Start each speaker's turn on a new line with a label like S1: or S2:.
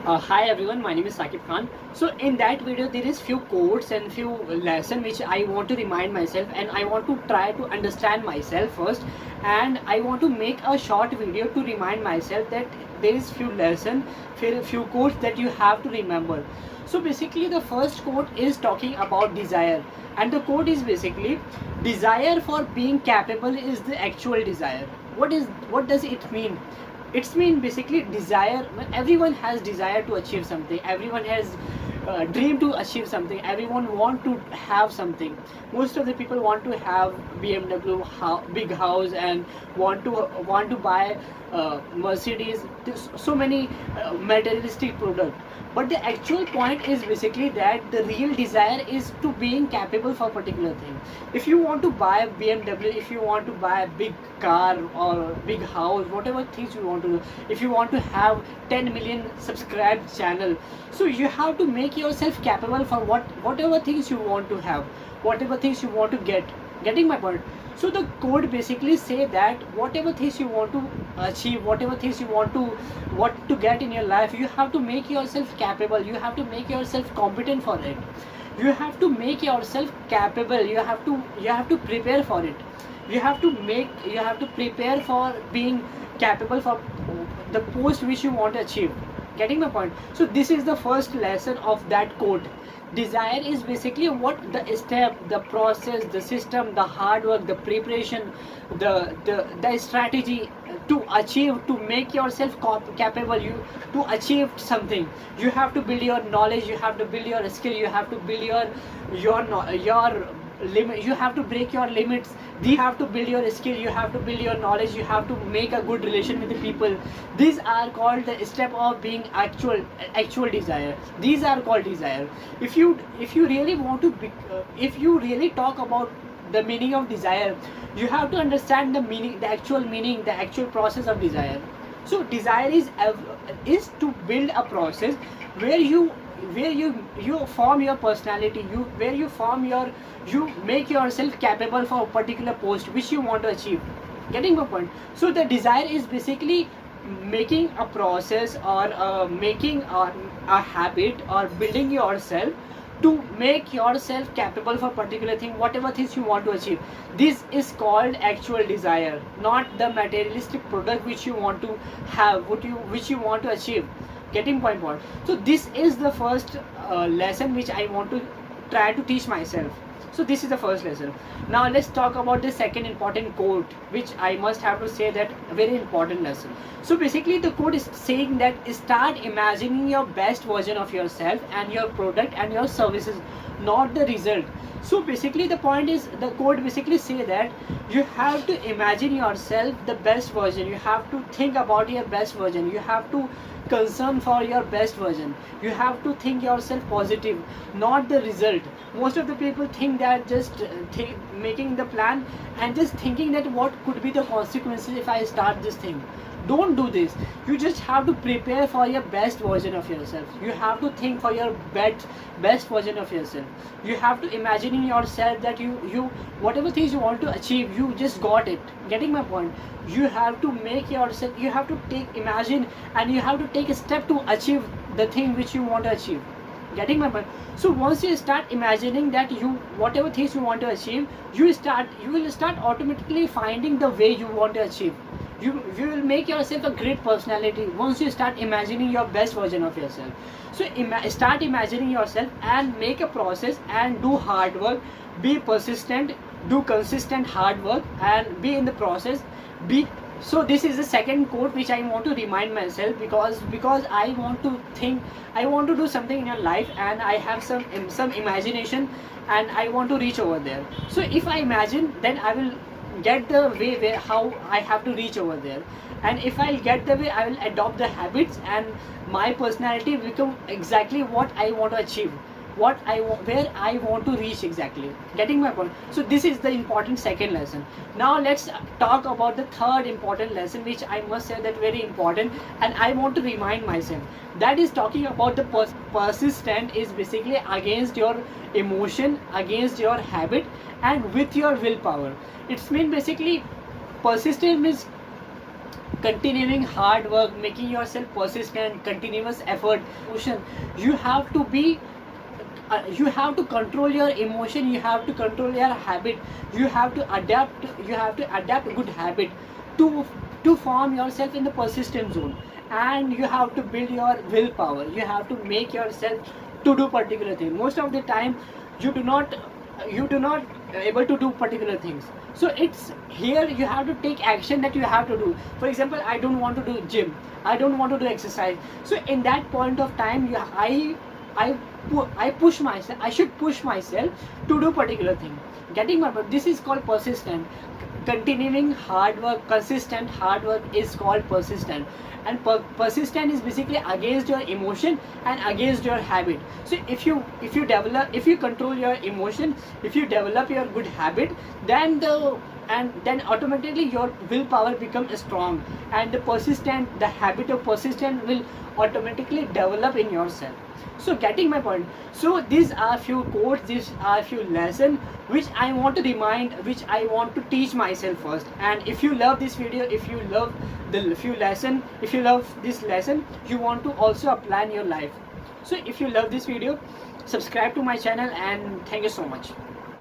S1: Hi everyone, my name is Sakib Khan. So in that video there is few quotes and few lesson which I want to remind myself, and I want to try to understand myself first, and I want to make a short video to remind myself that there is few lesson, few quotes that you have to remember. So basically the first quote is talking about desire, and the quote is basically desire for being capable is the actual desire. What does it mean? It's mean basically desire. Everyone has desire to achieve something, everyone has dream to achieve something, everyone want to have something. Most of the people want to have BMW big house, and want to buy Mercedes. There's so many materialistic product, but the actual point is basically that the real desire is to being capable for a particular thing. If you want to buy BMW, if you want to buy a big car or big house, whatever things you want to do, if you want to have 10 million subscribed channel, so you have to make yourself capable for whatever things you want to have, whatever things you want to getting my point. So the code basically say that whatever things you want to achieve, whatever things you want to get in your life, you have to make yourself capable, you have to make yourself competent for it, you have to make yourself capable, you have to prepare for it, you have to prepare for being capable for the post which you want to achieve. Getting my point? So this is the first lesson of that quote. Desire is basically what the step, the process, the system, the hard work, the preparation, the strategy to achieve, to make yourself capable, you to achieve something. You have to build your knowledge, you have to build your skill, you have to build your limit, you have to break your limits, you have to build your skill, you have to build your knowledge, you have to make a good relation with the people. These are called the step of being actual desire. These are called desire. If you really want to if you really talk about the meaning of desire, you have to understand the meaning, the actual meaning, the actual process of desire. So desire is to build a process where you form your personality, you make yourself capable for a particular post which you want to achieve. Getting my point? So the desire is basically making a process, or making a habit, or building yourself to make yourself capable for particular thing, whatever things you want to achieve. This is called actual desire, not the materialistic product which you want to have, which you want to achieve. Getting my point? So this is the first lesson which I want to try to teach myself. So this is the first lesson. Now let's talk about the second important quote, which I must have to say that a very important lesson. So basically the quote is saying that start imagining your best version of yourself and your product and your services, not the result. So basically the point is, the quote basically say that you have to imagine yourself the best version, you have to think about your best version, you have to concern for your best version, you have to think yourself positive, not the result. Most of the people think that just making the plan and just thinking that what could be the consequences if I start this thing. Don't do this. You just have to prepare for your best version of yourself, you have to think for your best version of yourself, you have to imagine in yourself that you whatever things you want to achieve, you just got it. Getting my point? You have to make yourself, you have to imagine, and you have to take a step to achieve the thing which you want to achieve. Getting my point? So once you start imagining that whatever things you want to achieve, you will start automatically finding the way you want to achieve. You will make yourself a great personality once you start imagining your best version of yourself. So start imagining yourself and make a process and do hard work, be persistent, do consistent hard work, and be in the process. So this is the second quote which I want to remind myself, because I want to think, I want to do something in your life, and I have some imagination, and I want to reach over there. So if I imagine, then I will get the way where how I have to reach over there, and if I get the way, I will adopt the habits, and my personality become exactly what I want to achieve, where I want to reach exactly. Getting my point? So this is the important second lesson. Now let's talk about the third important lesson, which I must say that very important, and I want to remind myself. That is talking about the persistent is basically against your emotion, against your habit, and with your willpower. It's mean basically persistent means continuing hard work, making yourself persistent, continuous effort, emotion. You have to be you have to control your emotion, you have to control your habit, you have to adapt good habit to form yourself in the persistent zone. And you have to build your willpower, you have to make yourself to do particular thing. Most of the time you do not able to do particular things. So it's here you have to take action that you have to do. For example, I don't want to do gym, I don't want to do exercise. So in that point of time, I push myself, I should push myself to do particular thing. Getting my point? This is called persistent. Continuing hard work, consistent hard work is called persistent. And persistent is basically against your emotion and against your habit. So if you control your emotion, if you develop your good habit, then automatically your willpower becomes strong, and the habit of persistent will automatically develop in yourself. So getting my point? So these are few quotes, these are few lessons which I want to remind, which I want to teach myself first. And if you love this video, if you love if you love this lesson, you want to also apply in your life. So if you love this video, subscribe to my channel, and thank you so much.